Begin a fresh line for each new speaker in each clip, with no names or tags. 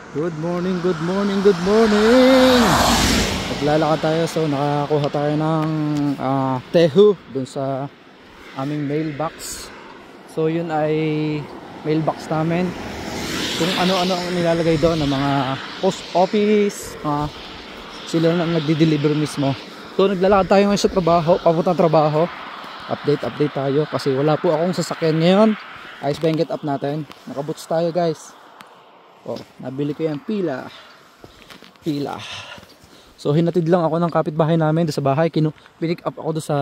Good morning, good morning, good morning. Naglalakad tayo, so nakakuha tayo ng tehu dun sa aming mailbox. So yun ay mailbox namin. Kung ano-ano ang nilalagay doon ng mga post office, sila na nagdi-deliver mismo. So naglalakad tayo ngayon sa trabaho, papuntang trabaho. Update tayo kasi wala po akong sasakyan ngayon. Ayos ba yung get up natin? Nakaboots tayo, guys. Oh, nabili ko yung pila. So hinatid lang ako ng kapitbahay namin doon sa bahay. Pinick up ako doon sa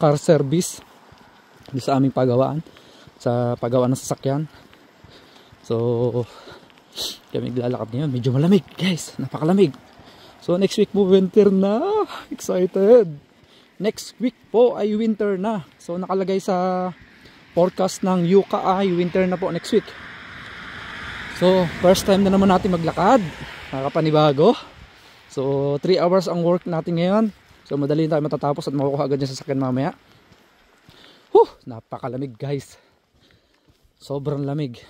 car service doon sa aming pagawaan, sa paggawaan ng sasakyan. So kami naglalakad ngayon. Medyo malamig, guys, napakalamig. So next week po winter na. Excited. Next week po ay winter na. So nakalagay sa forecast ng Yuka ay winter na po next week. So first time na naman natin maglakad, nakapanibago. So 3 hours ang work natin ngayon. So madali tayo matatapos at makukuha agad yung sasakyan mamaya. Napakalamig, guys. Sobrang lamig.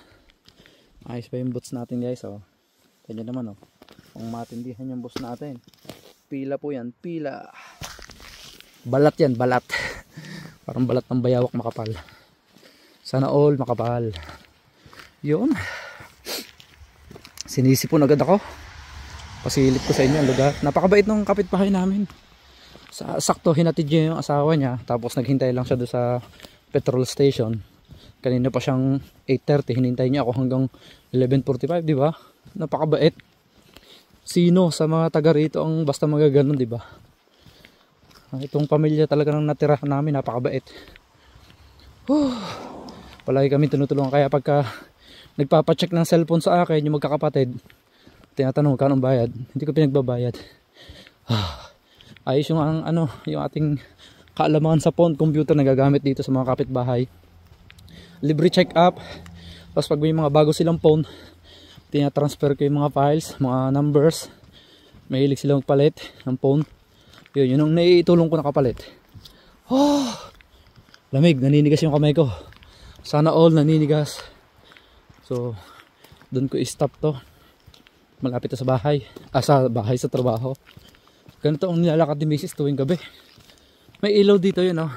Ayos pa yung boots natin, guys. Oh, kanya naman, oh. Kung matindihan yung boots natin, pila po yan, pila. Balat yan, balat. Parang balat ng bayawak makapal. Sana all makapal. Yun. Sinisipon agad ako. Pasilip ko sa inyo ang lugar. Napakabait ng kapitbahay namin. Sakto hinatid niya yung asawa niya. Tapos naghintay lang siya doon sa petrol station. Kanina pa siyang 8:30. Hinintay niya ako hanggang 11:45, di ba? Napakabait. Sino sa mga taga rito ang basta magaganon, di ba? Itong pamilya talaga ng natira namin, napakabait. Palagi kami tinutulungan, kaya pagka nagpapacheck ng cellphone sa akin yung magkakapatid, tinatanong kung anong bayad, hindi ko pinagbabayad. Ayos yung yung ating kaalaman sa phone computer na gagamit dito sa mga kapitbahay. Libre check up. Tapos pag may mga bago silang phone, tinatransfer ko yung mga files, mga numbers. Mahilig silang palit ng phone. Yun yung naiitulong ko na kapalit. Lamig, naninigas yung kamay ko. Sana all naninigas. So doon ko i-stop to. Malapit na sa bahay. Sa trabaho. Ganito ang nilalakad ni Mrs. tuwing gabi. May ilaw dito yun, oh.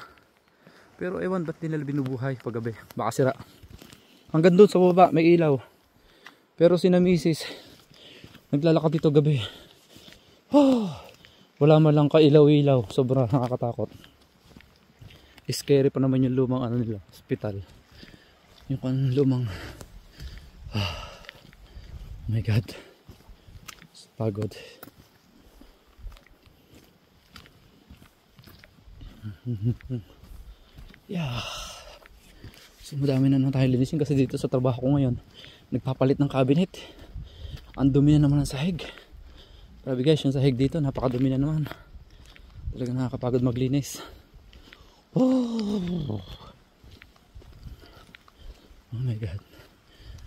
Pero ewan ba't nila binubuhay pag gabi. Baka sira. Hanggang doon sa baba may ilaw. Pero si na Mrs. naglalakad dito gabi. Wala man lang ka-ilaw-ilaw. Sobrang nakakatakot. Scary pa naman yung lumang nila, hospital. Yung lumang oh my god, pagod. Yeah. So madami na tayo linisin kasi dito sa trabaho ko ngayon nagpapalit ng cabinet. Ang dumi na naman ng sahig. Grabe, guys, yung sahig dito napakadumi na naman. Talagang nakakapagod maglinis. Oh my god.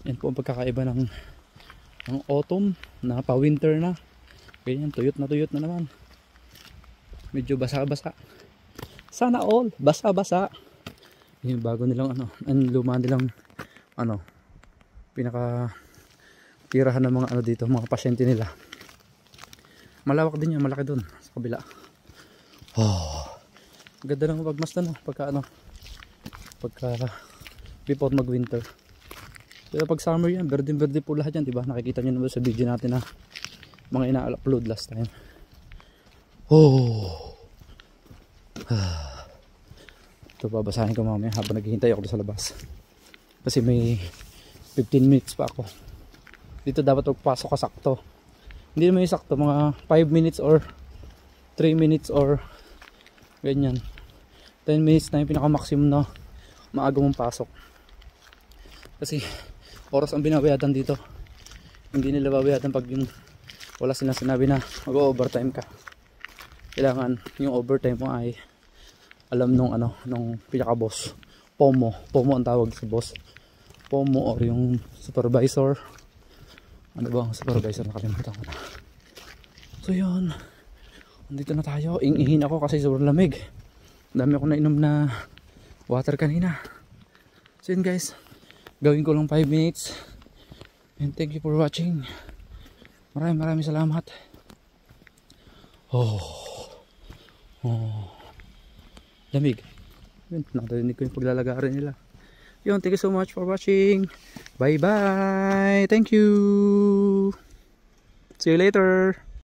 Yan po ang pagkakaiba ng autumn na pa winter na. Ganyan, tuyot na naman. Medyo basa-basa. Sana all basa-basa. Yung bago nilang ang luma nilang pinaka tirahan ng mga dito, mga pasyente nila. Malawak din yan, malaki dun sa kabila. Ganda ng pagmasdan, pagka before mag winter. Pero pag summer yan, berde po lahat yan, diba? Nakikita nyo naman sa video natin na mga ina-upload last time. Ito, babasahin ko mamaya habang naghihintay ako sa labas. Kasi may 15 minutes pa ako. Dito dapat magpasok ka sakto. Hindi naman yung sakto, mga 5 minutes or 3 minutes or ganyan. 10 minutes na yung pinaka-maximum na maaga mong pasok. Kasi oras ang binabayadan dito. Hindi nila babayadan pag yung wala silang sinabi na mag-overtime ka. Kailangan yung overtime mo ay alam nung pinaka-boss. Pomo ang tawag sa boss. Pomo or yung supervisor. Ano ba ang supervisor? Nakalimutan ko na. So yun, andito na tayo. Ihihin ako kasi sobrang lamig. Dami ako nainom na water kanina. So yun, guys, gawin ko lang 5 minutes And thank you for watching. Maraming salamat. Oh. Lamig. Yun, nakarinig ko yung paglalagarin nila. Yun, thank you so much for watching. Bye bye. Thank you. See you later.